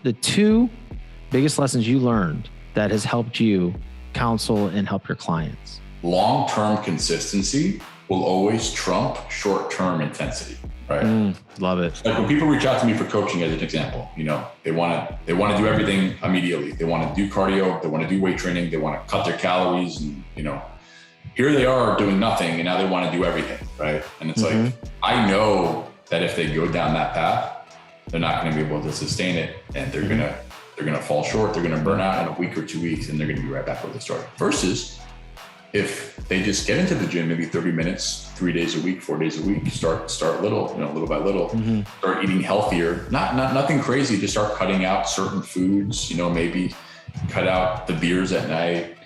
the two biggest lessons you learned that has helped you counsel and help your clients? Long-term consistency will always trump short-term intensity, right? Love it. Like when people reach out to me for coaching, as an example, they want to do everything immediately. They want to do cardio, they want to do weight training, they want to cut their calories, and here they are doing nothing, and now they want to do everything, right? And it's like, I know that if they go down that path, they're not going to be able to sustain it, and they're gonna fall short. They're gonna burn out in a week or 2 weeks, and they're gonna be right back where they started. Versus if they just get into the gym, maybe 30 minutes, 3 days a week, 4 days a week, start little, little by little, start eating healthier, nothing crazy, just start cutting out certain foods, maybe cut out the beers at night.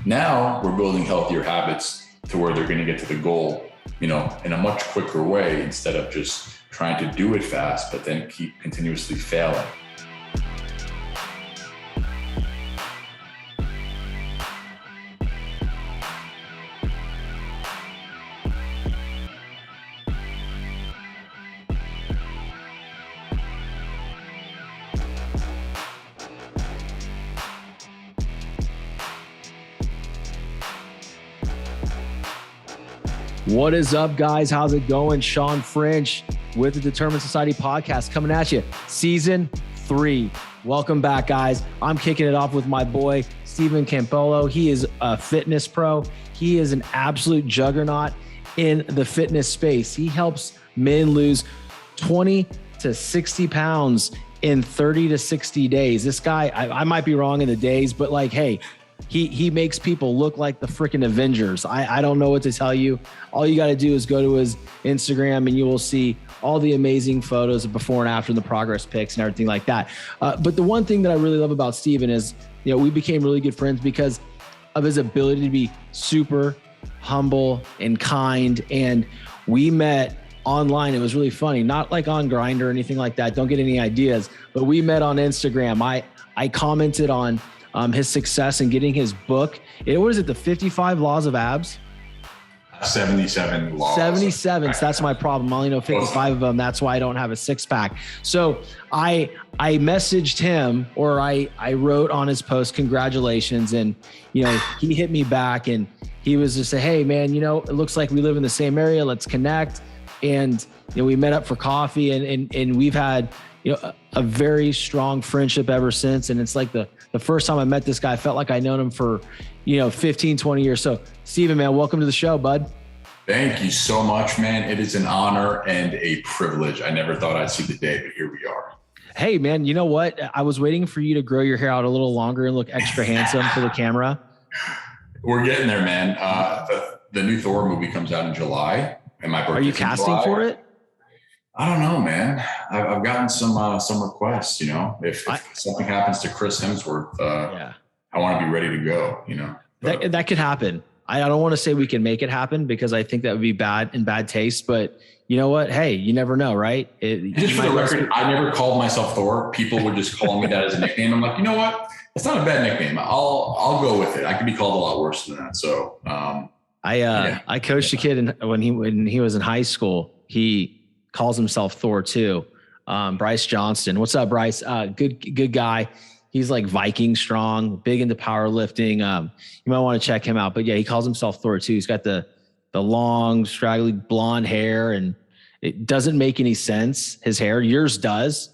Now we're building healthier habits to where they're going to get to the goal, in a much quicker way, instead of just trying to do it fast, but then keep continuously failing. What is up, guys? How's it going? Sean French with the Determined Society podcast coming at you. Season 3. Welcome back, guys. I'm kicking it off with my boy, Steven Campolo. He is a fitness pro. He is an absolute juggernaut in the fitness space. He helps men lose 20 to 60 pounds in 30 to 60 days. This guy, I might be wrong in the days, but hey, he makes people look like the freaking Avengers. I don't know what to tell you. All you got to do is go to his Instagram and you will see all the amazing photos of before and after, and the progress pics and everything like that. But the one thing that I really love about Steven is, we became really good friends because of his ability to be super humble and kind. And we met online. It was really funny, not like on Grindr or anything like that. Don't get any ideas, but we met on Instagram. I commented on his success in getting his book. What is it? The 55 Laws of Abs? 77 laws. 77. So that's my problem. I only know 55 of them. That's why I don't have a 6-pack. So I messaged him, or I wrote on his post, congratulations. And, he hit me back and he was just say, hey man, it looks like we live in the same area. Let's connect. And, we met up for coffee and we've had, a very strong friendship ever since. And it's like the first time I met this guy, I felt like I known him for, 15, 20 years. So Steven, man, welcome to the show, bud. Thank you so much, man. It is an honor and a privilege. I never thought I'd see the day, but here we are. Hey man, you know what? I was waiting for you to grow your hair out a little longer and look extra handsome for the camera. We're getting there, man. The new Thor movie comes out in July, and my birthday. Are you casting for it? I don't know, man. I've gotten some requests. If something happens to Chris Hemsworth, I want to be ready to go. That could happen. I don't want to say we can make it happen because I think that would be bad taste. But you know what? Hey, you never know, right? Just for the record, I never called myself Thor. People would just call me that as a nickname. I'm like, you know what? It's not a bad nickname. I'll go with it. I could be called a lot worse than that. So I coached a kid when he was in high school. He calls himself Thor too. Bryce Johnston. What's up, Bryce? Good guy. He's like Viking strong, big into powerlifting. You might want to check him out. But yeah, he calls himself Thor too. He's got the long, straggly blonde hair, and it doesn't make any sense. His hair, yours does.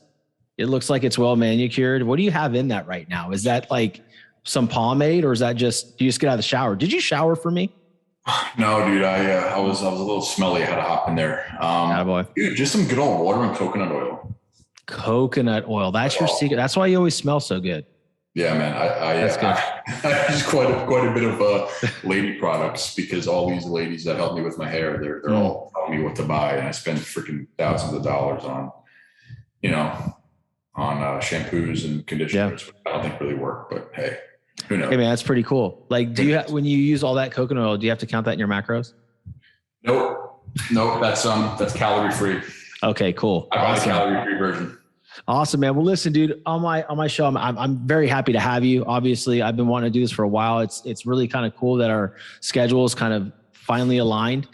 It looks like it's well manicured. What do you have in that right now? Is that like some pomade, or is that just you just get out of the shower? Did you shower for me? No, dude. I was a little smelly. I had to hop in there. Dude, just some good old water and coconut oil. Coconut oil. That's your secret. That's why you always smell so good. Yeah, man. I use quite a bit of lady products because all these ladies that help me with my hair, they're all telling me what to buy, and I spend freaking thousands of dollars on, shampoos and conditioners. I don't think really work, but hey, who knows? Hey man, that's pretty cool. Like, when you use all that coconut oil, do you have to count that in your macros? Nope. That's calorie free. Okay, cool. I buy the calorie free version. Awesome, man. Well, listen, dude, on my show, I'm very happy to have you. Obviously, I've been wanting to do this for a while. It's really kind of cool that our schedules kind of finally aligned.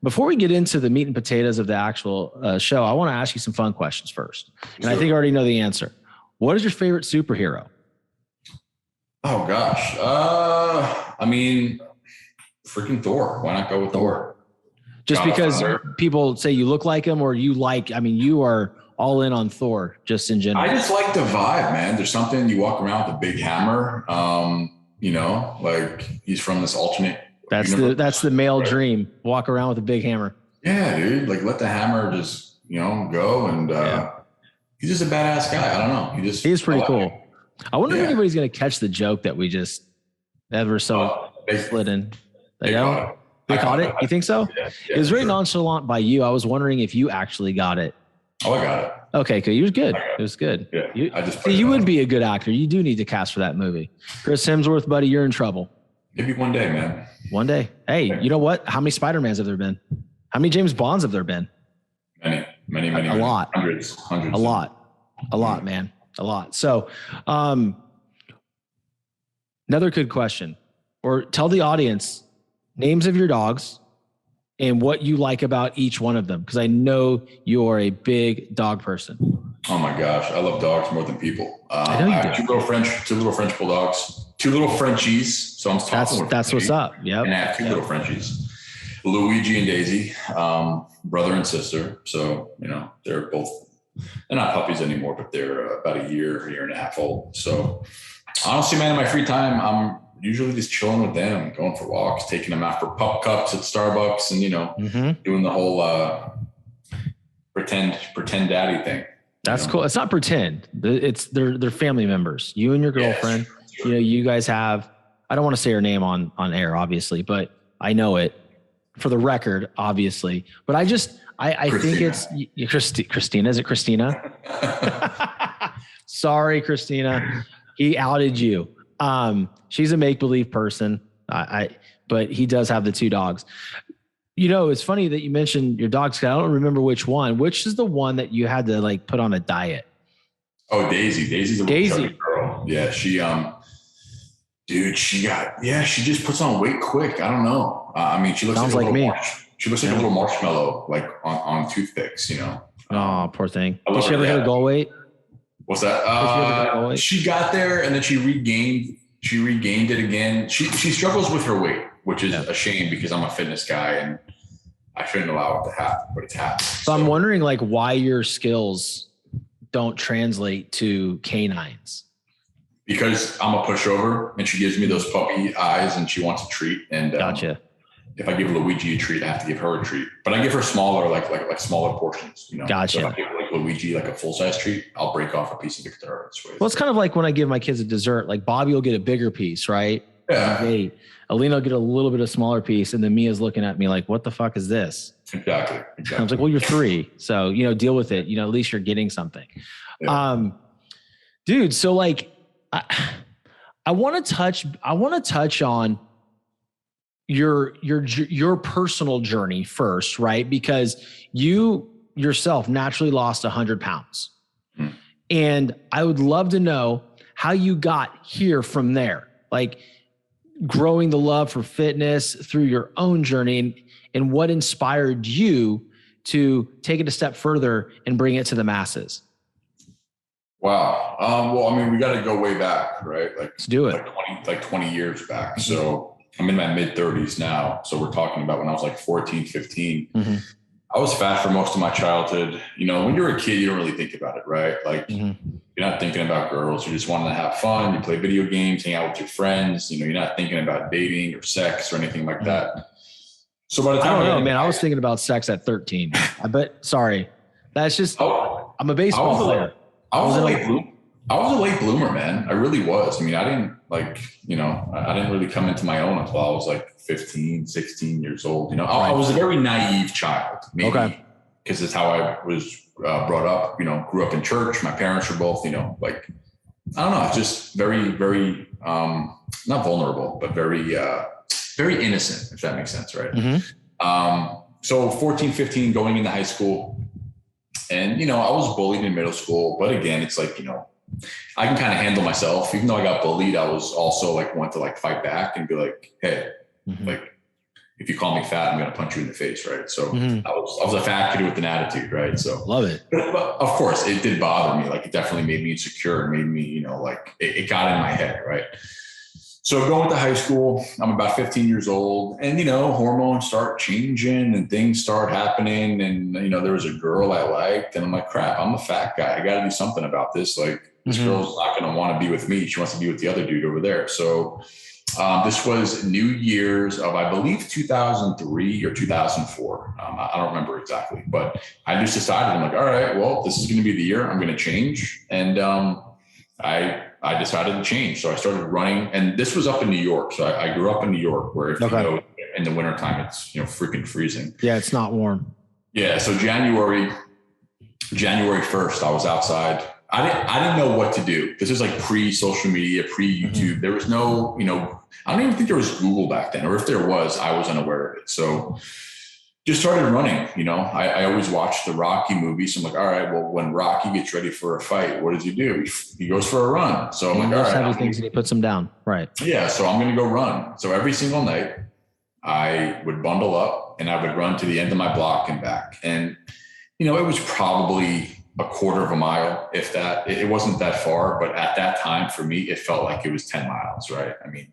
Before we get into the meat and potatoes of the actual show, I want to ask you some fun questions first. And I think I already know the answer. What is your favorite superhero? Oh gosh. I mean, freaking Thor. Why not go with Thor? Just because people say you look like him, or you are all in on Thor just in general. I just like the vibe, man. There's something, you walk around with a big hammer. Like he's from this alternate. That's the male dream. Walk around with a big hammer. Yeah, dude. Like let the hammer just, go. And he's just a badass guy. I don't know. He's pretty cool. I wonder if anybody's going to catch the joke that we just ever so slid in. They caught it? You think so? Yeah, it was very nonchalant by you. I was wondering if you actually got it. Oh, I got it. Okay, good. You was good. It was good. Yeah, you would be a good actor. You do need to cast for that movie. Chris Hemsworth, buddy, you're in trouble. Maybe one day, man. One day. Hey, you know what? How many Spider-Mans have there been? How many James Bonds have there been? Many. A lot. Hundreds. A lot, man. A lot. So, another good question, or tell the audience names of your dogs and what you like about each one of them. Cause I know you're a big dog person. Oh my gosh. I love dogs more than people. I know you have two little French bulldogs, two little Frenchies. So I'm talking that's what's up. Yep. And I have two little Frenchies, Luigi and Daisy, brother and sister. So, they're not puppies anymore, but they're about a year and a half old. So honestly, man, in my free time, I'm usually just chilling with them, going for walks, taking them out for pup cups at Starbucks and, doing the whole pretend daddy thing. That's cool. It's not pretend. It's they're family members. You and your girlfriend, sure. You guys have, I don't want to say her name on air, obviously, but I know it for the record, obviously. But I think it's Christina. Is it Christina? Sorry, Christina. He outed you. She's a make-believe person. But he does have the two dogs. It's funny that you mentioned your dogs. I don't remember which one. Which is the one that you had to put on a diet? Oh, Daisy. Daisy's a little girl. Yeah, she she just puts on weight quick. I don't know. She looks like me. She looks like a little marshmallow, on toothpicks, Oh, poor thing. Did she ever hit a goal weight? What's that? She got there and then she regained it again. She struggles with her weight, which is a shame because I'm a fitness guy and I shouldn't allow it to happen, but it's happening. So I'm wondering why your skills don't translate to canines. Because I'm a pushover and she gives me those puppy eyes and she wants a treat. And gotcha. If I give Luigi a treat, I have to give her a treat. But I give her smaller, like smaller portions. Gotcha. So if I give Luigi a full size treat, I'll break off a piece and give it to her. Well, it's kind of like when I give my kids a dessert. Like Bobby will get a bigger piece, right? Yeah. Alina will get a little bit of smaller piece, and then Mia's looking at me like, "What the fuck is this?" Exactly. I was like, "Well, you're 3, so deal with it. At least you're getting something." Yeah. Dude. So I want to touch on your personal journey first, right? Because you yourself naturally lost 100 pounds. And I would love to know how you got here from there, growing the love for fitness through your own journey and what inspired you to take it a step further and bring it to the masses. Wow. We got to go way back, right? Let's do it. 20 years back. Mm-hmm. So I'm in my mid 30s now. So we're talking about when I was 14, 15. Mm-hmm. I was fat for most of my childhood. When you're a kid, you don't really think about it, right? You're not thinking about girls. You just want to have fun. You play video games, hang out with your friends. You're not thinking about dating or sex or anything like that. So by the time I was thinking about sex at 13. Sorry. That's just, I'm a baseball player. I was a late bloomer, man. I really was. I didn't I didn't really come into my own until I was 15, 16 years old. I was a very naive child, maybe because it's how I was brought up, grew up in church. My parents were both, I don't know, it's just very, very, not vulnerable, but very, very innocent, if that makes sense. Right. Mm-hmm. So 14, 15 going into high school and, I was bullied in middle school, but again, it's I can kind of handle myself. Even though I got bullied, I was also want to fight back and be like, hey, if you call me fat, I'm going to punch you in the face. Right. So I was a fat kid with an attitude. Right. So love it. But of course it did bother me. Like it definitely made me insecure and made me, you know, like it got in my head. Right. So going to high school, I'm about 15 years old, and, you know, hormones start changing and things start happening. And, you know, there was a girl I liked, and I'm like, crap, I'm a fat guy. I got to do something about this. Like, this girl's not going to want to be with me. She wants to be with the other dude over there. So this was New Year's of, I believe, 2003 or 2004. I don't remember exactly, but I just decided, I'm like, all right, well, this is going to be the year I'm going to change. And I decided to change. So I started running, and this was up in New York. So I grew up in New York, where if you know, in the wintertime, it's, you know, freaking freezing. Yeah. It's not warm. Yeah. So January 1st, I was outside. I didn't know what to do. This is like pre-social media, pre-YouTube. There was no, you know, I don't even think there was Google back then, or if there was, I was unaware of it. So just started running. You know, I always watched the Rocky movies. So I'm like, all right, well, when Rocky gets ready for a fight, what does he do? He goes for a run. So I'm like, all right, heavy things, and he puts them down. Right. Yeah. So I'm going to go run. So every single night I would bundle up and I would run to the end of my block and back. And, you know, it was probably a quarter of a mile, if that. It wasn't that far, but at that time for me, it felt like it was 10 miles, right? I mean,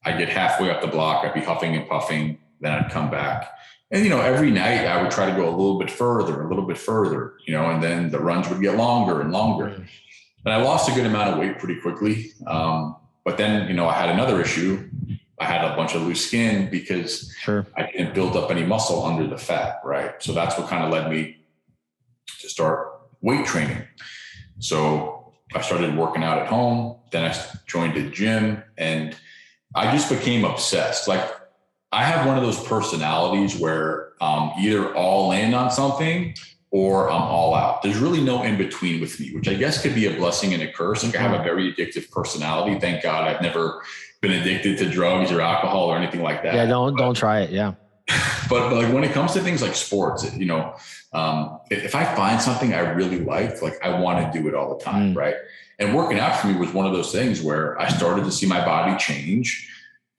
I'd get halfway up the block, I'd be huffing and puffing, then I'd come back. And, you know, every night I would try to go a little bit further, you know, and then the runs would get longer and longer. And I lost a good amount of weight pretty quickly. But then, you know, I had another issue. I had a bunch of loose skin because I didn't build up any muscle under the fat, right? So that's what kind of led me to start weight training. So I started working out at home. Then I joined a gym, and I just became obsessed. Like, I have one of those personalities where either all in on something or I'm all out. There's really no in between with me, which I guess could be a blessing and a curse. Like, I have a very addictive personality. Thank God I've never been addicted to drugs or alcohol or anything like that. Yeah, don't try it. Yeah. But like when it comes to things like sports, you know, if I find something I really like I want to do it all the time. Right. And working out for me was one of those things where I started to see my body change.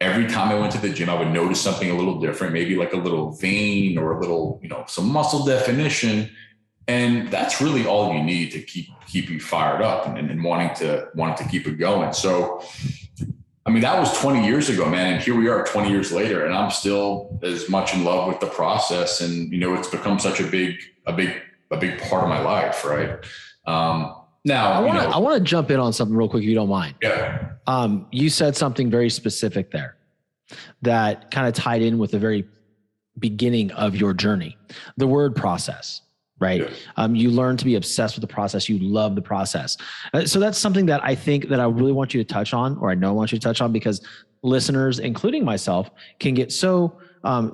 Every time I went to the gym, I would notice something a little different, maybe like a little vein or a little, you know, some muscle definition. And that's really all you need to keep you fired up and wanting to keep it going. So, I mean, that was 20 years ago, man. And here we are 20 years later, and I'm still as much in love with the process. And, you know, it's become such a big part of my life. Right. Now I want to jump in on something real quick, if you don't mind. Yeah. You said something very specific there that kind of tied in with the very beginning of your journey, the word process. Right. Yeah. You learn to be obsessed with the process. You love the process. So that's something that I think that I really want you to touch on, or I know I want you to touch on, because listeners, including myself, can get so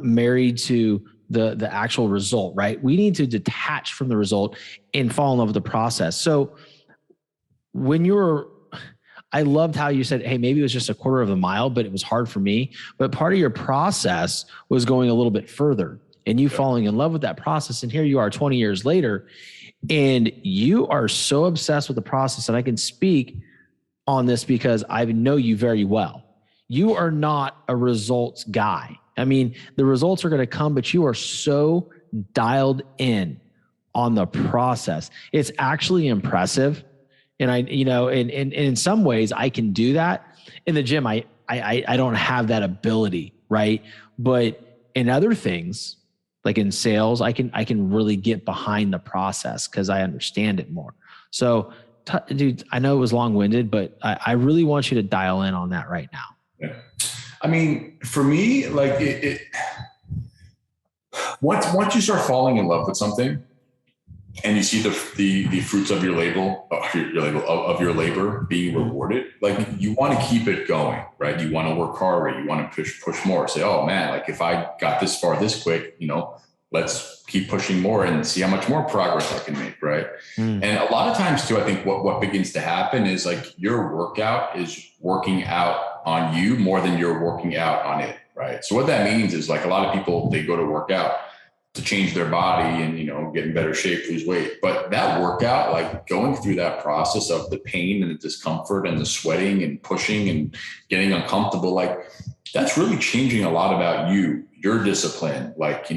married to the actual result, right? We need to detach from the result and fall in love with the process. So I loved how you said, hey, maybe it was just a quarter of a mile, but it was hard for me. But part of your process was going a little bit further, and you falling in love with that process. And here you are 20 years later, and you are so obsessed with the process. And I can speak on this because I know you very well. You are not a results guy. I mean, the results are going to come, but you are so dialed in on the process. It's actually impressive. And in some ways I can do that. In the gym, I don't have that ability, right? But in other things, like in sales, I can really get behind the process because I understand it more. So, dude, I know it was long-winded, but I really want you to dial in on that right now. Yeah. I mean, for me, like once you start falling in love with something, and you see the fruits of your labor being rewarded, like you want to keep it going, right? You want to work harder. You want to push more. Say, oh man, like if I got this far this quick, let's keep pushing more and see how much more progress I can make, right? And a lot of times too, I think what begins to happen is like your workout is working out on you more than you're working out on it, right? So what that means is like a lot of people, they go to work out to change their body and, get in better shape, lose weight. But that workout, like going through that process of the pain and the discomfort and the sweating and pushing and getting uncomfortable, like that's really changing a lot about you, your discipline, like,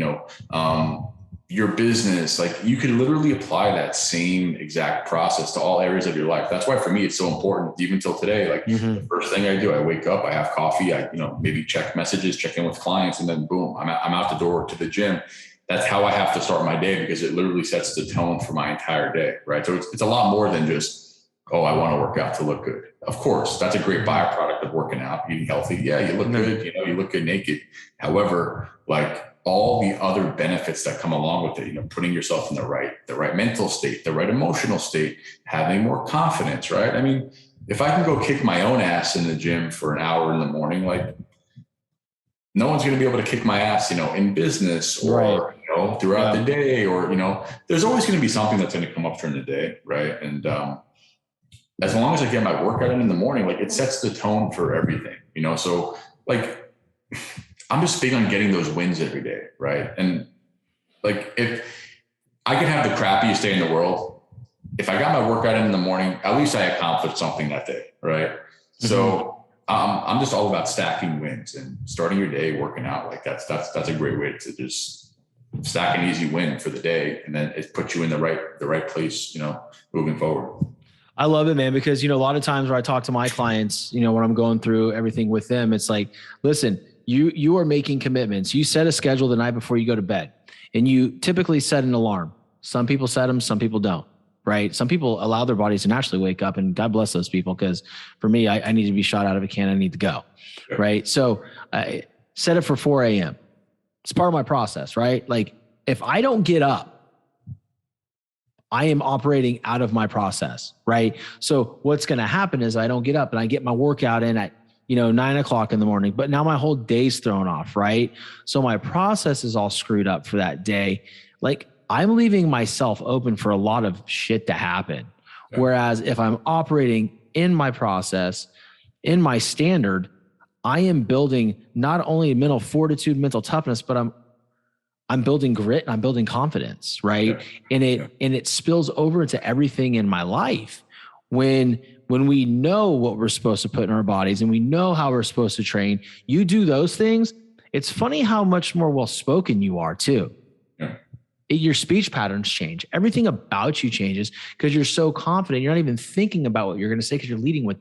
your business. Like you could literally apply that same exact process to all areas of your life. That's why for me, it's so important, even till today. Like the first thing I do, I wake up, I have coffee, I, maybe check messages, check in with clients, and then boom, I'm out the door to the gym. That's how I have to start my day, because it literally sets the tone for my entire day. Right. So it's a lot more than just, oh, I want to work out to look good. Of course, that's a great byproduct of working out, eating healthy. Yeah, you look good, you look good naked. However, like all the other benefits that come along with it, putting yourself in the right mental state, the right emotional state, having more confidence, right? I mean, if I can go kick my own ass in the gym for an hour in the morning, like no one's going to be able to kick my ass, in business or, throughout the day, or, there's always going to be something that's going to come up during the day. Right. And, as long as I get my workout in the morning, like it sets the tone for everything, so like, I'm just big on getting those wins every day. Right. And like, if I could have the crappiest day in the world, if I got my workout in the morning, at least I accomplished something that day. Right. Mm-hmm. So I'm just all about stacking wins and starting your day working out. Like that's a great way to just stack an easy win for the day. And then it puts you in the right place, moving forward. I love it, man, because, a lot of times where I talk to my clients, when I'm going through everything with them, it's like, listen, you are making commitments. You set a schedule the night before you go to bed, and you typically set an alarm. Some people set them, some people don't, right? Some people allow their bodies to naturally wake up, and God bless those people. Because for me, I need to be shot out of a can. I need to go, right? So I set it for 4 a.m. It's part of my process, right? Like if I don't get up, I am operating out of my process, right? So what's going to happen is I don't get up and I get my workout in at, 9 o'clock in the morning, but now my whole day's thrown off, right? So my process is all screwed up for that day. Like I'm leaving myself open for a lot of shit to happen. Yeah. Whereas if I'm operating in my process, in my standard, I am building not only mental fortitude, mental toughness, but I'm building grit and I'm building confidence, right? Yeah. And it spills over into everything in my life. When we know what we're supposed to put in our bodies and we know how we're supposed to train, you do those things. It's funny how much more well-spoken you are too. Yeah. Your speech patterns change. Everything about you changes because you're so confident. You're not even thinking about what you're going to say because you're leading with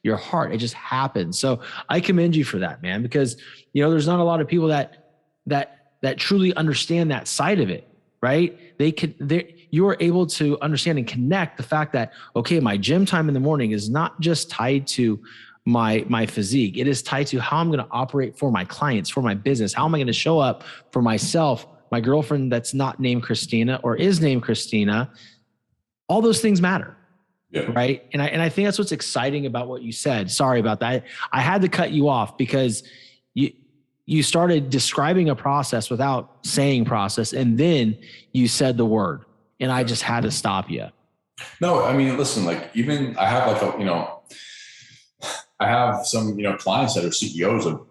your heart. It just happens. So I commend you for that, man, because, there's not a lot of people that truly understand that side of it, right? You are able to understand and connect the fact that, okay, my gym time in the morning is not just tied to my physique. It is tied to how I'm going to operate for my clients, for my business. How am I going to show up for myself, my girlfriend that's not named Christina or is named Christina? All those things matter. Yeah. Right. And I think that's what's exciting about what you said. Sorry about that. I had to cut you off because you started describing a process without saying process. And then you said the word and I just had to stop you. No, I mean, listen, like even I have I have some, clients that are CEOs of,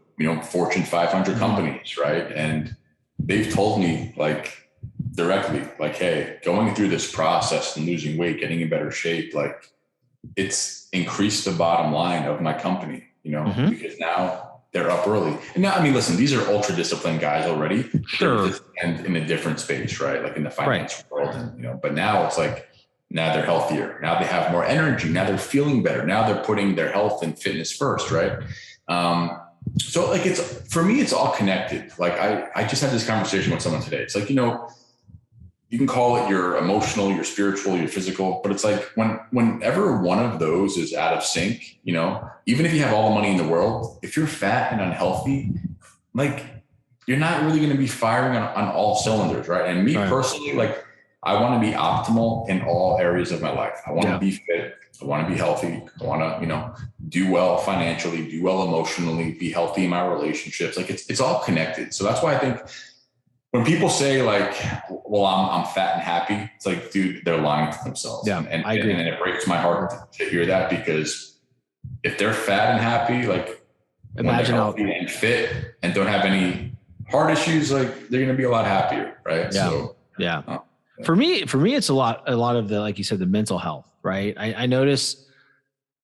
Fortune 500 companies. Right. And they've told me like directly, like, hey, going through this process and losing weight, getting in better shape, like it's increased the bottom line of my company, because now they're up early. And now, I mean, listen, these are ultra disciplined guys already. Sure. And in a different space, right? Like in the finance world. And, but now it's like, now they're healthier. Now they have more energy. Now they're feeling better. Now they're putting their health and fitness first. Right. So like for me, it's all connected. Like I just had this conversation with someone today. It's like, you can call it your emotional, your spiritual, your physical, but it's like whenever one of those is out of sync, even if you have all the money in the world, if you're fat and unhealthy, like you're not really going to be firing on all cylinders. Right. And me personally, like I want to be optimal in all areas of my life. I want to be fit. I want to be healthy. I want to, do well financially, do well emotionally, be healthy in my relationships. Like it's all connected. So that's why I think when people say like, well, I'm fat and happy, it's like, dude, they're lying to themselves. Yeah, and I agree. And it breaks my heart to hear that, because if they're fat and happy, like imagine how healthy and fit and don't have any heart issues, like they're going to be a lot happier. Right. Yeah. So For me, it's a lot of the, like you said, the mental health, right? I noticed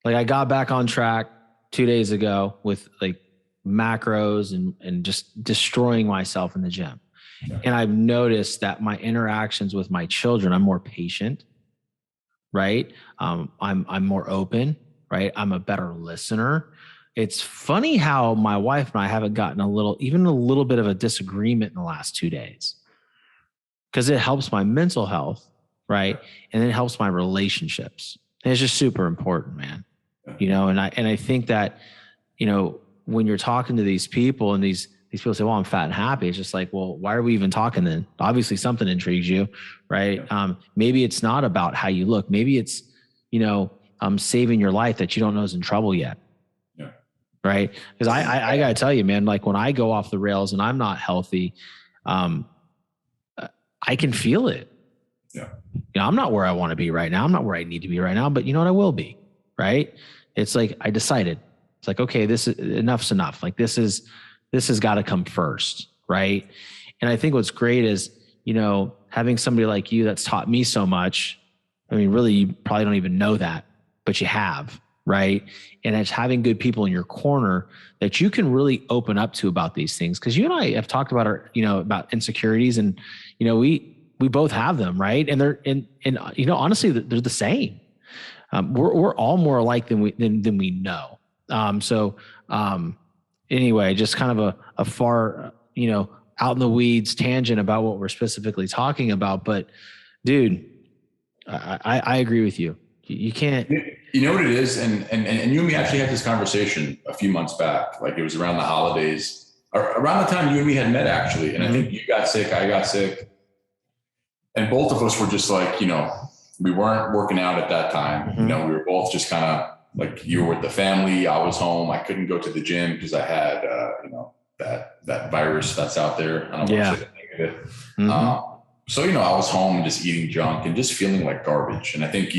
like I got back on track 2 days ago with like macros and just destroying myself in the gym. Yeah. And I've noticed that my interactions with my children, I'm more patient, right? I'm more open, right? I'm a better listener. It's funny how my wife and I haven't gotten even a little bit of a disagreement in the last 2 days, because it helps my mental health, right? And it helps my relationships. And it's just super important, man. And I think that, when you're talking to these people and these people say, well, I'm fat and happy. It's just like, well, why are we even talking then? Obviously something intrigues you, right? Maybe it's not about how you look. Maybe it's, saving your life that you don't know is in trouble yet. Yeah. Right. Because I got to tell you, man, like when I go off the rails and I'm not healthy, I can feel it. Yeah. I'm not where I want to be right now. I'm not where I need to be right now, but you know what? I will be. Right. It's like, I decided, it's like, okay, this is enough's enough. Like this has got to come first. Right. And I think what's great is, having somebody like you that's taught me so much. I mean, really, you probably don't even know that, but you have, right? And it's having good people in your corner that you can really open up to about these things. Cause you and I have talked about about insecurities, and, we both have them, right? And they're, and honestly, they're the same. We're all more alike than we know. Anyway, just kind of a far, out in the weeds tangent about what we're specifically talking about. But dude, I agree with you. You can't. You know what it is? And you and me actually had this conversation a few months back. Like it was around the holidays, or around the time you and me had met actually. And I think you got sick, I got sick. And both of us were just like, we weren't working out at that time. We were both just kind of like, you were with the family. I was home. I couldn't go to the gym because I had, that virus that's out there. I don't want to say the negative. So, I was home just eating junk and just feeling like garbage. And I think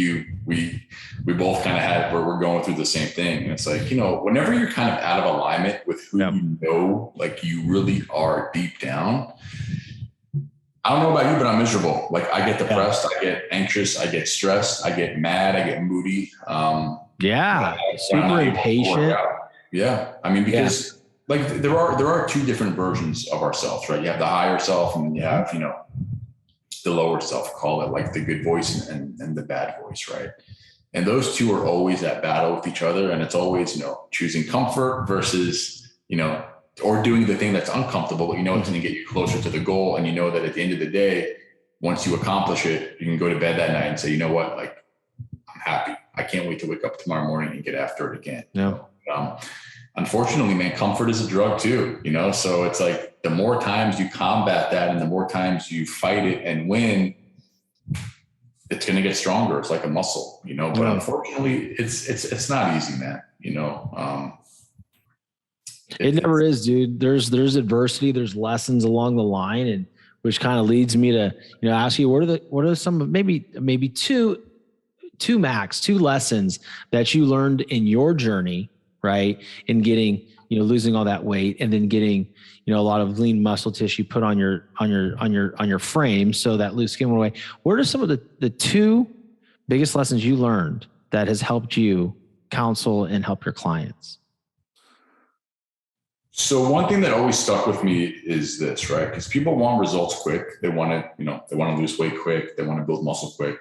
we both kind of we're going through the same thing. And it's like, whenever you're kind of out of alignment with who like you really are deep down, I don't know about you, but I'm miserable. Like I get depressed, I get anxious, I get stressed, I get mad, I get moody. Super impatient. Yeah. I mean, because like there are two different versions of ourselves, right? You have the higher self and you have, the lower self, call it like the good voice and the bad voice, right? And those two are always at battle with each other. And it's always, choosing comfort versus, or doing the thing that's uncomfortable, but it's going to get you closer to the goal. And that at the end of the day, once you accomplish it, you can go to bed that night and say, you know what, like I'm happy. I can't wait to wake up tomorrow morning and get after it again. Yeah. Unfortunately, man, comfort is a drug too, so it's like the more times you combat that and the more times you fight it and win, it's going to get stronger. It's like a muscle, but unfortunately it's not easy, man. It never is, dude. There's adversity, there's lessons along the line, and which kind of leads me to, ask you, what are some, maybe two lessons that you learned in your journey, right? In getting, losing all that weight and then getting, a lot of lean muscle tissue put on your frame so that loose skin went away. What are some of the two biggest lessons you learned that has helped you counsel and help your clients? So one thing that always stuck with me is this, right? Because people want results quick. They want to, they want to lose weight quick. They want to build muscle quick.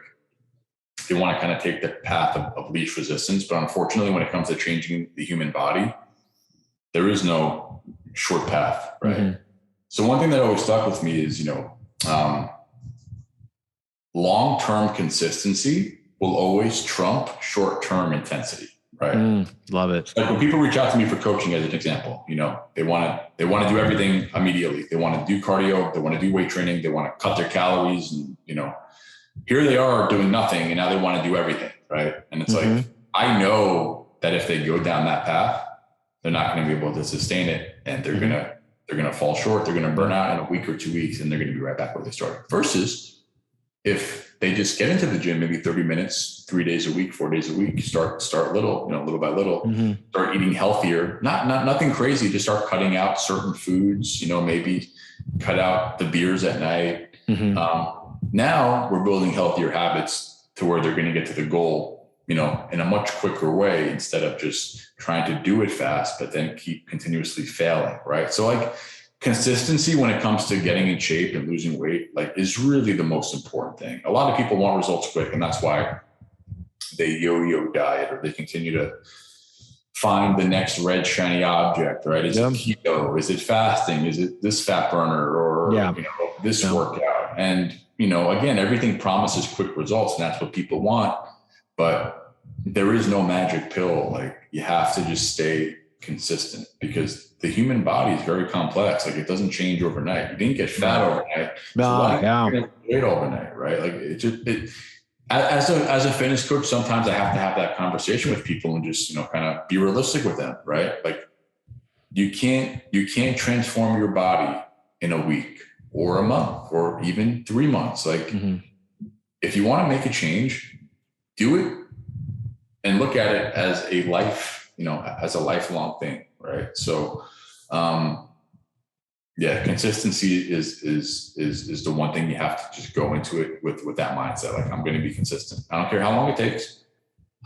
They want to kind of take the path of least resistance. But unfortunately, when it comes to changing the human body, there is no short path, right? So one thing that always stuck with me is, long-term consistency will always trump short-term intensity, right? Love it. Like when people reach out to me for coaching, as an example, they want to do everything immediately. They want to do cardio. They want to do weight training. They want to cut their calories and, here they are doing nothing and now they want to do everything. Right. And it's like, I know that if they go down that path, they're not going to be able to sustain it. And they're going to fall short. They're going to burn out in a week or 2 weeks and they're going to be right back where they started. Versus if they just get into the gym, maybe 30 minutes, 3 days a week, 4 days a week, start little, little by little, start eating healthier, nothing crazy. Just start cutting out certain foods, maybe cut out the beers at night. Now we're building healthier habits to where they're going to get to the goal in a much quicker way instead of just trying to do it fast, but then keep continuously failing. Right. So like consistency when it comes to getting in shape and losing weight, like is really the most important thing. A lot of people want results quick, and that's why they yo-yo diet, or they continue to find the next red shiny object, right? Is it keto? Is it fasting? Is it this fat burner or this workout? And, again, everything promises quick results, and that's what people want. But there is no magic pill. Like, you have to just stay consistent, because the human body is very complex. Like, it doesn't change overnight. You didn't get fat overnight. Weight overnight, right? Like as a fitness coach, sometimes I have to have that conversation with people and just, kind of be realistic with them, right? Like, you can't transform your body in a week or a month or even 3 months. Like, if you want to make a change, do it and look at it as a life, as a lifelong thing, right? So, consistency is the one thing you have to just go into it with that mindset. Like, I'm going to be consistent. I don't care how long it takes.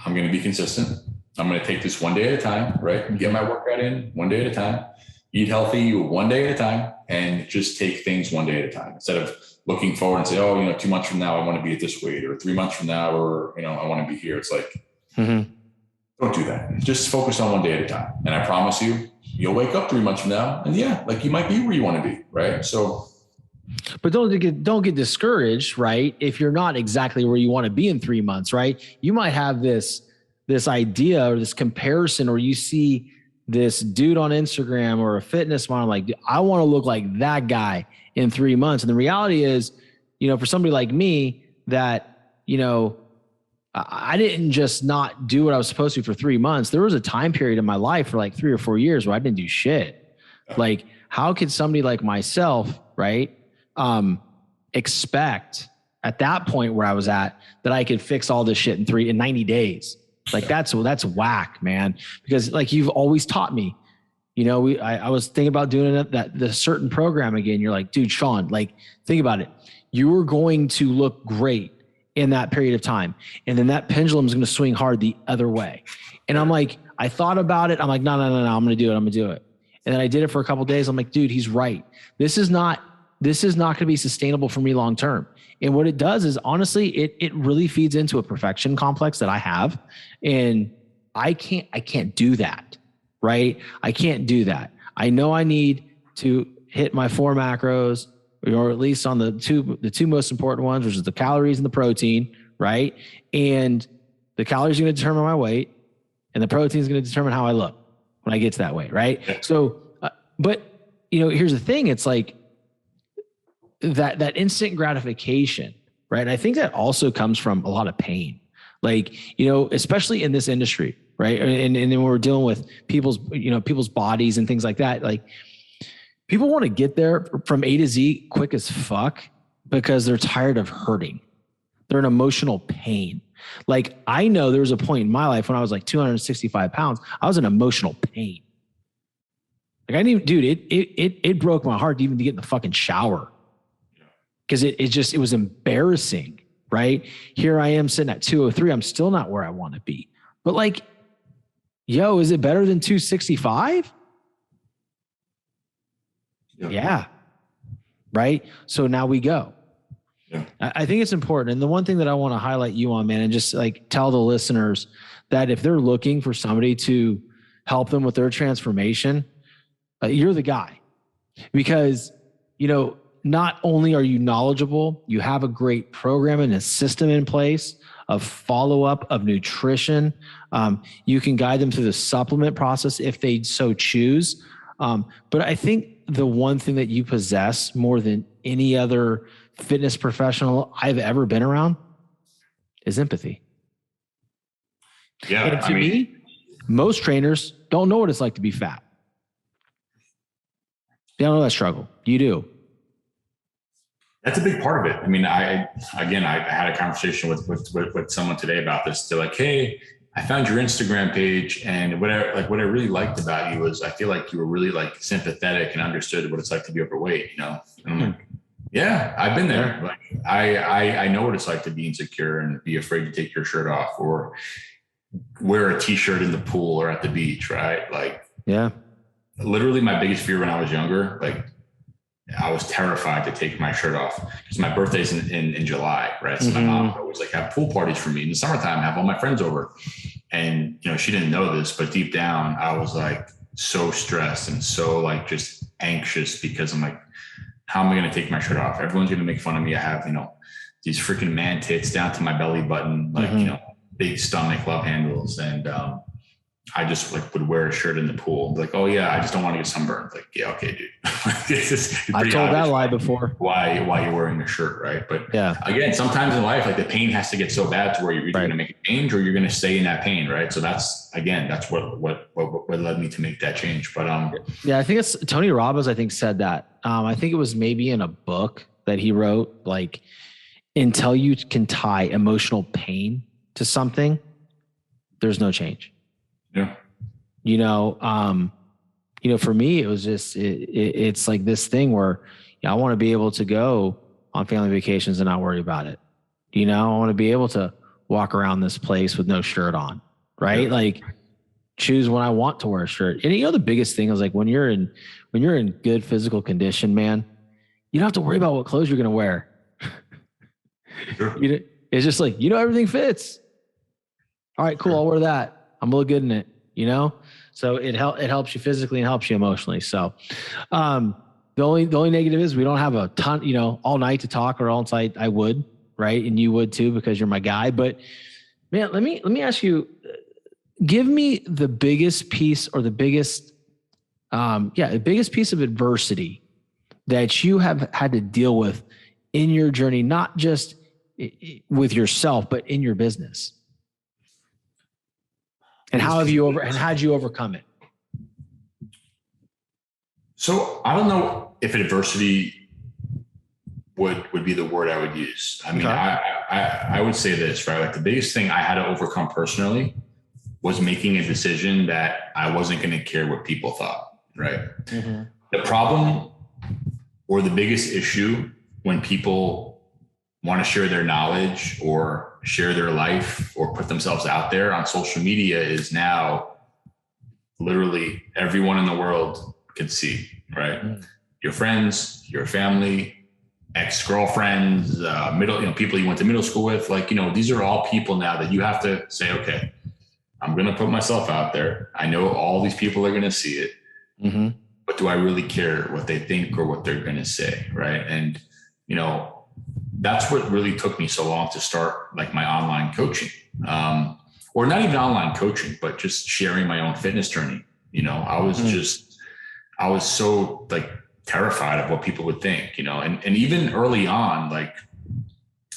I'm going to be consistent. I'm going to take this one day at a time, right? Get my workout in one day at a time, eat healthy one day at a time, and just take things one day at a time, instead of looking forward and say, 2 months from now, I want to be at this weight, or 3 months from now, or, I want to be here. It's like, don't do that. Just focus on one day at a time. And I promise you'll wake up 3 months from now and you might be where you want to be. Right. So, but don't get discouraged, right? If you're not exactly where you want to be in 3 months, right? You might have this idea or this comparison, or you see this dude on Instagram or a fitness model, like, I want to look like that guy in 3 months. And the reality is, for somebody like me that, I didn't just not do what I was supposed to for 3 months. There was a time period in my life for like 3 or 4 years where I didn't do shit. Like, how could somebody like myself, right, expect at that point where I was at that I could fix all this shit in 90 days? Like, that's whack, man. Because like, you've always taught me, I was thinking about doing the certain program again. You're like, dude, Sean, like, think about it. You were going to look great in that period of time. And then that pendulum is going to swing hard the other way. And I'm like, I thought about it. I'm like, no, I'm going to do it. And then I did it for a couple of days. I'm like, dude, he's right. This is not going to be sustainable for me long-term. And what it does is, honestly, it really feeds into a perfection complex that I have. And I can't do that. Right. I can't do that. I know I need to hit my 4 macros, or at least on the two most important ones, which is the calories and the protein, right? And the calories are going to determine my weight, and the protein is going to determine how I look when I get to that weight, right? Yeah. So, but here's the thing: it's like that instant gratification, right? And I think that also comes from a lot of pain, like especially in this industry, right? And then when we're dealing with people's bodies and things like that, like, people want to get there from A to Z quick as fuck because they're tired of hurting. They're in emotional pain. Like, I know there was a point in my life when I was like 265 pounds, I was in emotional pain. Like, I didn't even, dude, it broke my heart to even get in the fucking shower. Because it was embarrassing, right? Here I am sitting at 203. I'm still not where I want to be. But like, is it better than 265? Yeah. Right. So now we go. Yeah. I think it's important. And the one thing that I want to highlight you on, man, and just like tell the listeners that if they're looking for somebody to help them with their transformation, you're the guy. Because, not only are you knowledgeable, you have a great program and a system in place of follow-up, of nutrition. You can guide them through the supplement process if they so choose. But I think the one thing that you possess more than any other fitness professional I've ever been around is empathy. Yeah. And to me, most trainers don't know what it's like to be fat. They don't know that struggle. You do. That's a big part of it. I mean, I had a conversation with someone today about this. They're like, hey, I found your Instagram page, and what I really liked about you was I feel like you were really like sympathetic and understood what it's like to be overweight, And I'm like, Yeah, I've been there. Like I know what it's like to be insecure and be afraid to take your shirt off or wear a t-shirt in the pool or at the beach, right? Like, Yeah. literally my biggest fear when I was younger, like I was terrified to take my shirt off because my birthday's in July, right? So my mom would always like have pool parties for me in the summertime, have all my friends over. And, she didn't know this, but deep down I was like so stressed and so like just anxious because I'm like, how am I going to take my shirt off? Everyone's going to make fun of me. I have, these freaking man tits down to my belly button, like, big stomach, love handles. And, I just like would wear a shirt in the pool. Like, oh yeah, I just don't want to get sunburned. Like, yeah, okay, dude. I've told that lie before. Why you're wearing a shirt, right? But yeah, again, sometimes in life, like the pain has to get so bad to where you're either going to make a change or you're going to stay in that pain, right? So that's what led me to make that change. But yeah, I think it's Tony Robbins. I think said that. I think it was maybe in a book that he wrote. Like, until you can tie emotional pain to something, there's no change. Yeah. For me, it was just, it's like this thing where I want to be able to go on family vacations and not worry about it. I want to be able to walk around this place with no shirt on, right? Yeah. Like choose when I want to wear a shirt. And the biggest thing is like when you're in good physical condition, man, you don't have to worry about what clothes you're going to wear. Sure. It's just like, everything fits. All right, cool. Sure. I'll wear that. I'm really good in it, So it helps you physically and helps you emotionally. So the only negative is we don't have a ton, all night to talk or all night. I would, right? And you would too, because you're my guy. But man, let me ask you, give me the biggest piece or the biggest piece of adversity that you have had to deal with in your journey, not just with yourself, but in your business. And how'd you overcome it? So I don't know if adversity would be the word I would use. I mean, okay. I would say this, right? Like the biggest thing I had to overcome personally was making a decision that I wasn't going to care what people thought, right? Mm-hmm. The problem or the biggest issue when people want to share their knowledge or share their life or put themselves out there on social media is now literally everyone in the world can see, right? Mm. Your friends, your family, ex-girlfriends, people you went to middle school with, like, these are all people now that you have to say, okay, I'm going to put myself out there. I know all these people are going to see it, but do I really care what they think or what they're going to say, right? And, that's what really took me so long to start like my online coaching, or not even online coaching, but just sharing my own fitness journey. I was so like terrified of what people would think, and even early on, like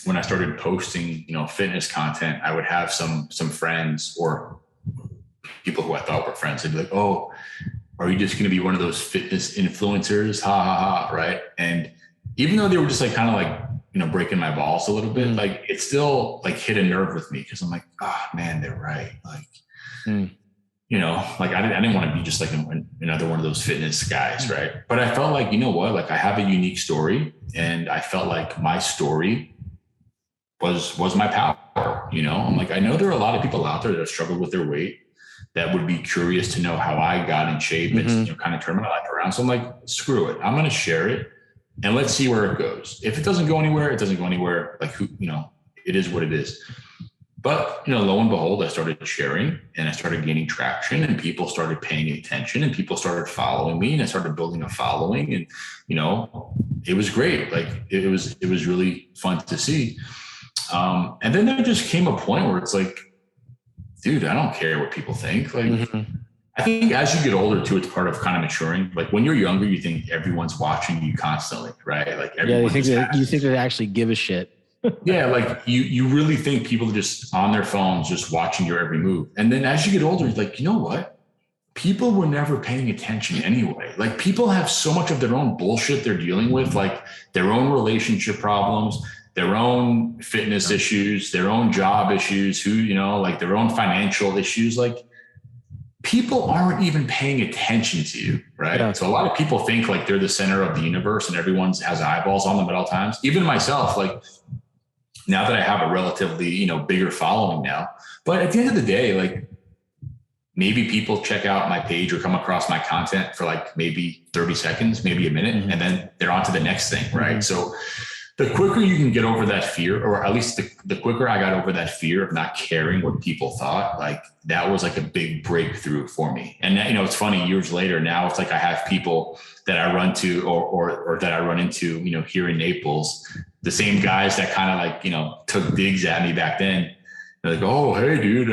when I started posting, fitness content, I would have some friends or people who I thought were friends. They'd be like, oh, are you just going to be one of those fitness influencers? Ha ha ha. Right. And even though they were just like, kind of like, breaking my balls a little bit, like it still like hit a nerve with me. Cause I'm like, man, they're right. Like, like I didn't want to be just like another one of those fitness guys. Right. But I felt like, like I have a unique story and I felt like my story was my power. I'm like, I know there are a lot of people out there that struggle with their weight that would be curious to know how I got in shape and kind of turn my life around. So I'm like, screw it. I'm going to share it. And let's see where it goes. If it doesn't go anywhere, it doesn't go anywhere. Like, it is what it is. But, lo and behold, I started sharing and I started gaining traction and people started paying attention and people started following me and I started building a following and, it was great. Like it was really fun to see. And then there just came a point where it's like, dude, I don't care what people think. Like, I think as you get older too, it's part of kind of maturing. Like when you're younger, you think everyone's watching you constantly, right? Like you think they actually give a shit. Yeah, like you really think people are just on their phones, just watching your every move. And then as you get older, you're like, you know what? People were never paying attention anyway. Like people have so much of their own bullshit they're dealing with, like their own relationship problems, their own fitness issues, their own job issues, like their own financial issues. Like, people aren't even paying attention to you, right? Yeah. So a lot of people think like they're the center of the universe and everyone has eyeballs on them at all times. Even myself, like now that I have a relatively, you know, bigger following now, but at the end of the day, like maybe people check out my page or come across my content for like maybe 30 seconds, maybe a minute, and then they're on to the next thing, right? So the quicker you can get over that fear, or at least the quicker I got over that fear of not caring what people thought, like that was like a big breakthrough for me. And that, you know, it's funny, years later, now it's like I have people that I run to or that I run into, you know, here in Naples, the same guys that kind of like, you know, took digs at me back then. They're like, oh, hey dude,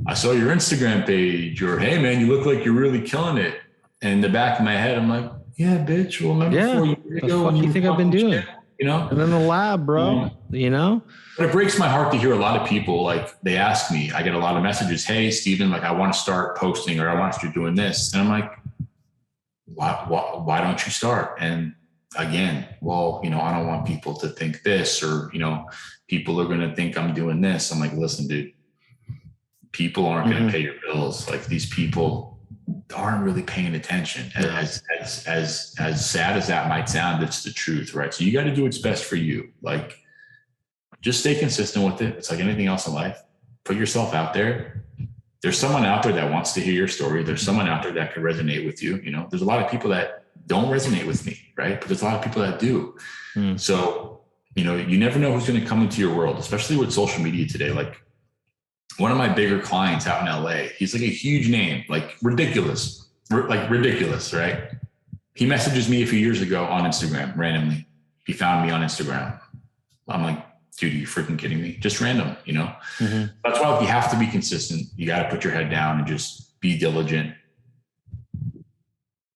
I saw your Instagram page, or, hey man, you look like you're really killing it. And in the back of my head, I'm like, yeah, bitch. Well, remember 4 years ago, what the fuck you think I've been doing? Shit, you know, I'm in the lab, bro. You know, but it breaks my heart to hear a lot of people, like, they ask me, I get a lot of messages. Hey, Steven, like, I want to start posting, or I want to start doing this. And I'm like, why don't you start? And again, well, you know, I don't want people to think this, or, you know, people are going to think I'm doing this. I'm like, listen, dude, people aren't going to pay your bills. Like, these people aren't really paying attention. As sad as that might sound, it's the truth, right? So you got to do what's best for you. Like, just stay consistent with it. It's like anything else in life. Put yourself out there. There's someone out there that wants to hear your story. There's someone out there that could resonate with you. You know, there's a lot of people that don't resonate with me, right? But there's a lot of people that do. So, you know, you never know who's going to come into your world, especially with social media today. Like, one of my bigger clients out in LA, he's like a huge name, like ridiculous, right? He messages me a few years ago on Instagram randomly. He found me on Instagram. I'm like, dude, are you freaking kidding me? Just random, you know? That's why you have to be consistent. You got to put your head down and just be diligent.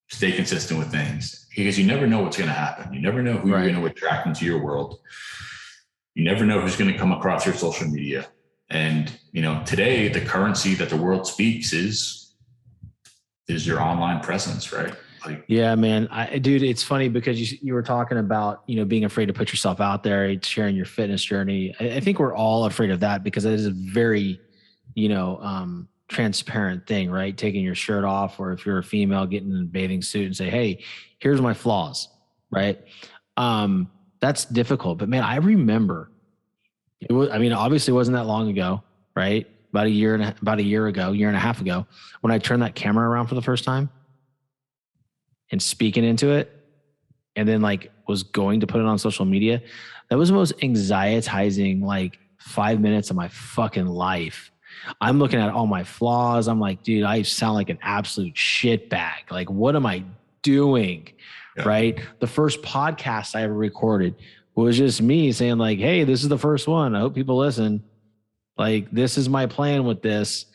Stay consistent with things, because you never know what's going to happen. You never know who you're going to attract into your world. You never know who's going to come across your social media. And, you know, today the currency that the world speaks is your online presence, right? Like, yeah, man. Dude, it's funny because you were talking about, you know, being afraid to put yourself out there, sharing your fitness journey. I think we're all afraid of that, because it is a very, you know, transparent thing, right? Taking your shirt off, or if you're a female, getting in a bathing suit and say, hey, here's my flaws, right? That's difficult. But man, I remember, it was, I mean, obviously it wasn't that long ago, right? About a year and a half ago, when I turned that camera around for the first time and speaking into it, and then like was going to put it on social media. That was the most anxietizing, like 5 minutes of my fucking life. I'm looking at all my flaws. I'm like, dude, I sound like an absolute shitbag. Like, what am I doing? Yeah. Right? The first podcast I ever recorded was just me saying like, hey, this is the first one. I hope people listen. Like, this is my plan with this.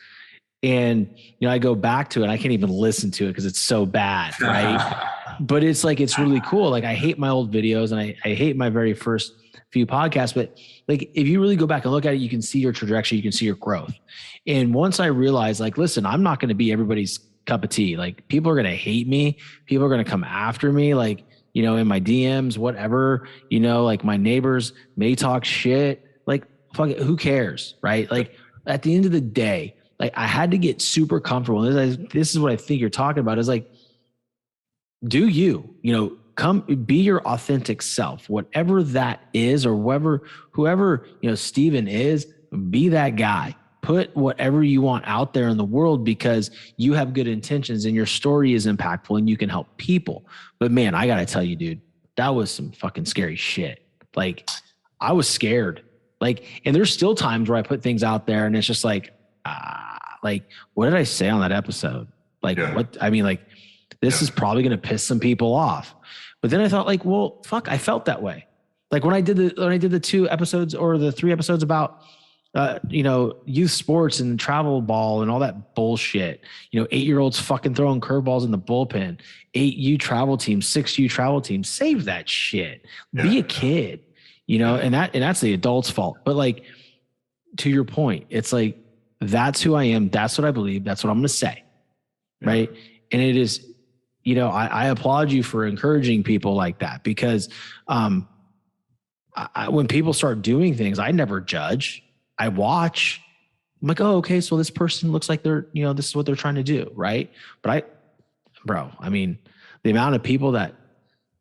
And, you know, I go back to it. I can't even listen to it because it's so bad. Right. But it's like, it's really cool. Like, I hate my old videos, and I hate my very first few podcasts, but like, if you really go back and look at it, you can see your trajectory, you can see your growth. And once I realized, like, listen, I'm not going to be everybody's cup of tea. Like, people are going to hate me. People are going to come after me. Like, you know, in my DMs, whatever, you know, like my neighbors may talk shit. Like, fuck it, who cares? Right. Like, at the end of the day, like, I had to get super comfortable. And this is what I think you're talking about, is like, do you know, come be your authentic self, whatever that is, or whoever, you know, Steven is, be that guy. Put whatever you want out there in the world, because you have good intentions and your story is impactful and you can help people. But man, I got to tell you, dude, that was some fucking scary shit. Like, I was scared. Like, and there's still times where I put things out there and it's just like, what did I say on that episode? Like, what, I mean, like, this is probably going to piss some people off. But then I thought, like, well, fuck, I felt that way. Like, when I did the 2 episodes or the 3 episodes about, you know, youth sports and travel ball and all that bullshit, you know, 8-year-olds fucking throwing curveballs in the bullpen, 8U travel teams, 6U travel teams, save that shit. Be a kid, you know, and that's the adult's fault. But like, to your point, it's like, that's who I am. That's what I believe. That's what I'm going to say. Right. And it is, you know, I applaud you for encouraging people like that, because when people start doing things, I never judge. I watch, I'm like, oh, okay. So this person looks like they're, this is what they're trying to do. Right. Bro, I mean, the amount of people that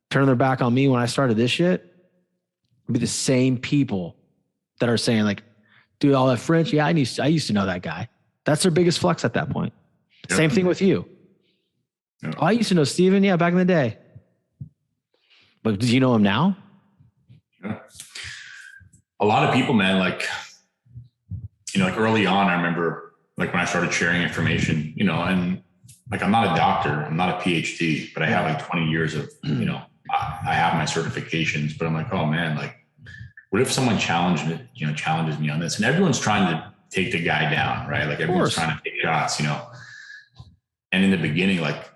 turn their back on me when I started this shit would be the same people that are saying like, dude, all that French. Yeah. I used to know that guy. That's their biggest flex at that point. Yep. Same thing with you. Yep. Oh, I used to know Steven. Yeah. Back in the day. But do you know him now? Yeah. A lot of people, man, like, like early on, I remember like when I started sharing information, and like, I'm not a doctor, I'm not a PhD, but I have like 20 years of, I have my certifications, but I'm like, oh man, like, what if someone challenges me on this? And everyone's trying to take the guy down, right? Like everyone's trying to take shots, and in the beginning, like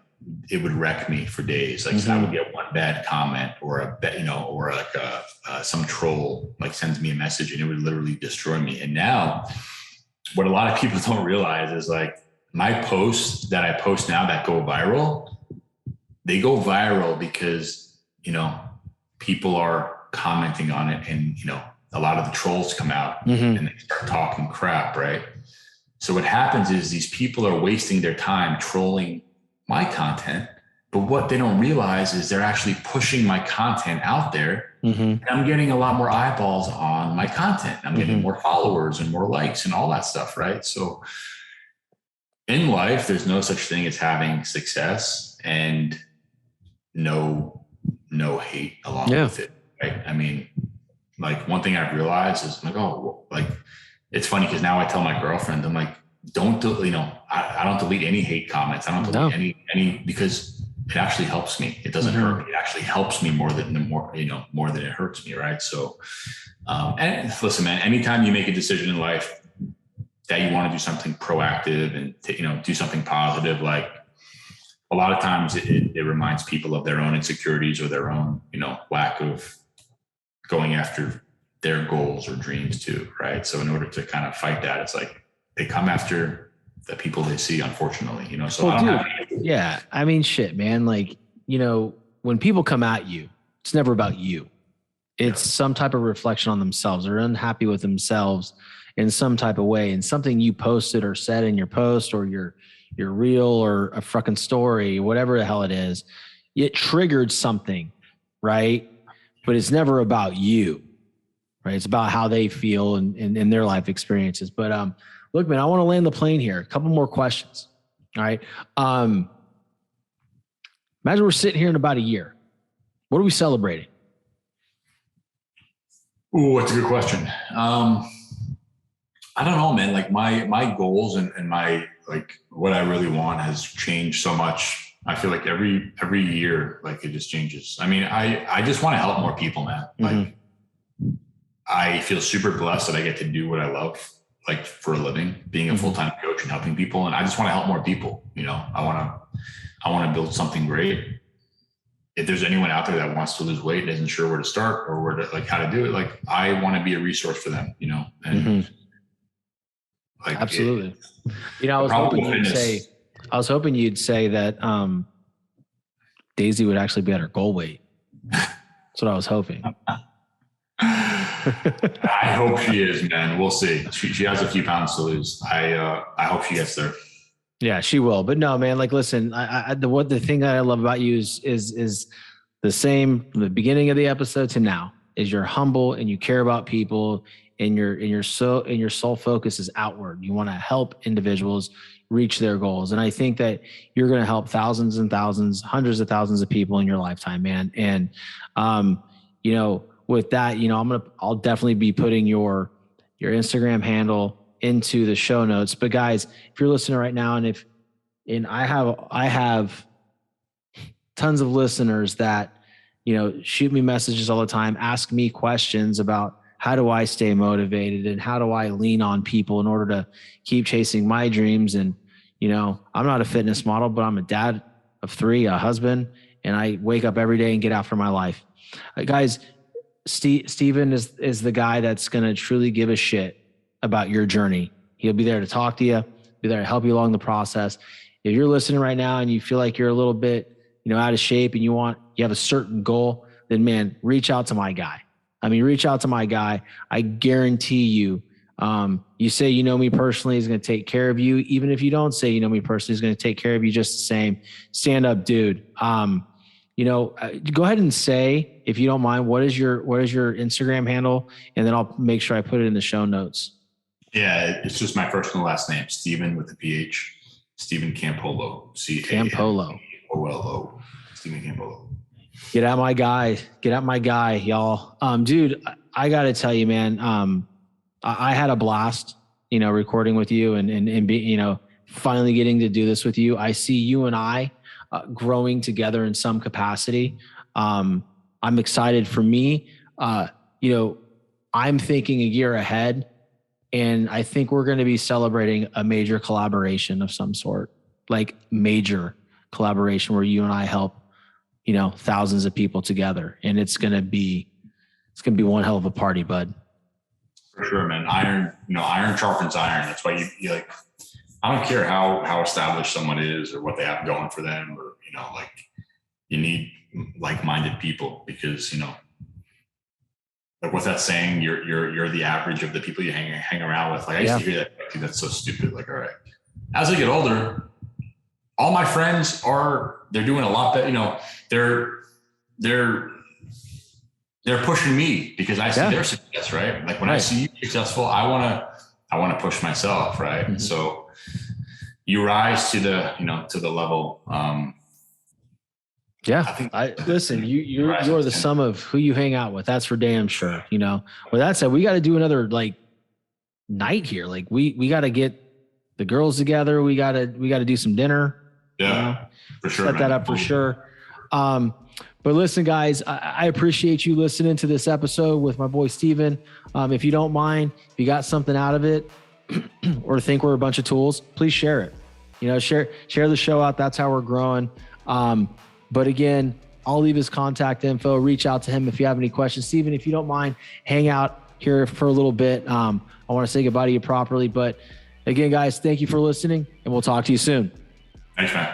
it would wreck me for days. Like so I would get one bad comment or or like some troll like sends me a message and it would literally destroy me. And now what a lot of people don't realize is like my posts that I post now that go viral, they go viral because, people are commenting on it and, a lot of the trolls come out and they start talking crap. Right. So what happens is these people are wasting their time trolling my content, but what they don't realize is they're actually pushing my content out there. And I'm getting a lot more eyeballs on my content. I'm getting more followers and more likes and all that stuff. Right. So in life, there's no such thing as having success and no hate along with it. Right. I mean, like one thing I've realized is like, oh, like it's funny because now I tell my girlfriend, I'm like, don't I don't delete any hate comments. I don't delete any because it actually helps me. It doesn't hurt me. It actually helps me more than it hurts me. Right. So, and listen, man, anytime you make a decision in life that you want to do something proactive and do something positive, like a lot of times it reminds people of their own insecurities or their own, lack of going after their goals or dreams too. Right. So in order to kind of fight that, it's like they come after the people they see, unfortunately, so yeah. I mean, shit, man. Like, when people come at you, it's never about you. It's some type of reflection on themselves. They're unhappy with themselves in some type of way. And something you posted or said in your post or your reel or a fucking story, whatever the hell it is, it triggered something, right? But it's never about you, right? It's about how they feel and their life experiences. But look, man, I want to land the plane here. A couple more questions. All right. Imagine we're sitting here in about a year. What are we celebrating? Ooh, that's a good question. I don't know, man. Like my goals and my, like what I really want has changed so much. I feel like every year, like it just changes. I mean, I just want to help more people, man. Like I feel super blessed that I get to do what I love, like for a living, being a full-time coach and helping people. And I just want to help more people. I want to build something great. If there's anyone out there that wants to lose weight and isn't sure where to start or like how to do it, like I want to be a resource for them, and like absolutely. I was hoping you'd say that Daisy would actually be at her goal weight. That's what I was hoping. I hope she is, man. We'll see. She has a few pounds to lose. I hope she gets there. Yeah, she will. But no, man, like, listen, the thing that I love about you is the same from the beginning of the episode to now is you're humble and you care about people and your sole focus is outward. You want to help individuals reach their goals. And I think that you're going to help thousands and thousands, hundreds of thousands of people in your lifetime, man. And, with that, I'll definitely be putting your Instagram handle into the show notes. But guys, if you're listening right now, and I have tons of listeners that, shoot me messages all the time, ask me questions about how do I stay motivated and how do I lean on people in order to keep chasing my dreams. And, I'm not a fitness model, but I'm a dad of 3, a husband, and I wake up every day and get after my life. Guys, Steven is the guy that's going to truly give a shit about your journey. He'll be there to talk to you, be there to help you along the process. If you're listening right now and you feel like you're a little bit, out of shape and you have a certain goal, then man, reach out to my guy. Reach out to my guy. I guarantee you, You say, you know me personally, is going to take care of you. Even if you don't say, you know me personally, is going to take care of you just the same. Stand up, dude. Go ahead and say, if you don't mind, what is your Instagram handle? And then I'll make sure I put it in the show notes. Yeah, it's just my first and last name, Steven with a PH, Steven Campolo, Campolo, Steven Campolo. Get out my guy, y'all. Dude, I got to tell you, man, I had a blast, recording with you and be, finally getting to do this with you. I see you and I growing together in some capacity. I'm excited for me. I'm thinking a year ahead, and I think we're going to be celebrating a major collaboration of some sort, like major collaboration where you and I help, thousands of people together. And it's going to be one hell of a party, bud. For sure, man. Iron sharpens iron. That's why you like, I don't care how established someone is or what they have going for them, or, you need like-minded people, because, like what's that saying? You're the average of the people you hang around with. Like I used to hear that. Dude, that's so stupid. Like, all right. As I get older, all my friends they're doing a lot better. They're pushing me because I see their success, right? Like when I see you successful, I want to push myself, right? Mm-hmm. So you rise to the level. Listen, you're the sum of who you hang out with. That's for damn sure. With that said, we got to do another night here. Like we got to get the girls together. We got to do some dinner. Yeah, for sure. Set that up for sure. But listen, guys, I appreciate you listening to this episode with my boy, Steven. If you don't mind, if you got something out of it or think we're a bunch of tools, please share it. Share the show out. That's how we're growing. But again, I'll leave his contact info. Reach out to him if you have any questions. Steven, if you don't mind, hang out here for a little bit. I want to say goodbye to you properly. But again, guys, thank you for listening, and we'll talk to you soon. Thanks, man.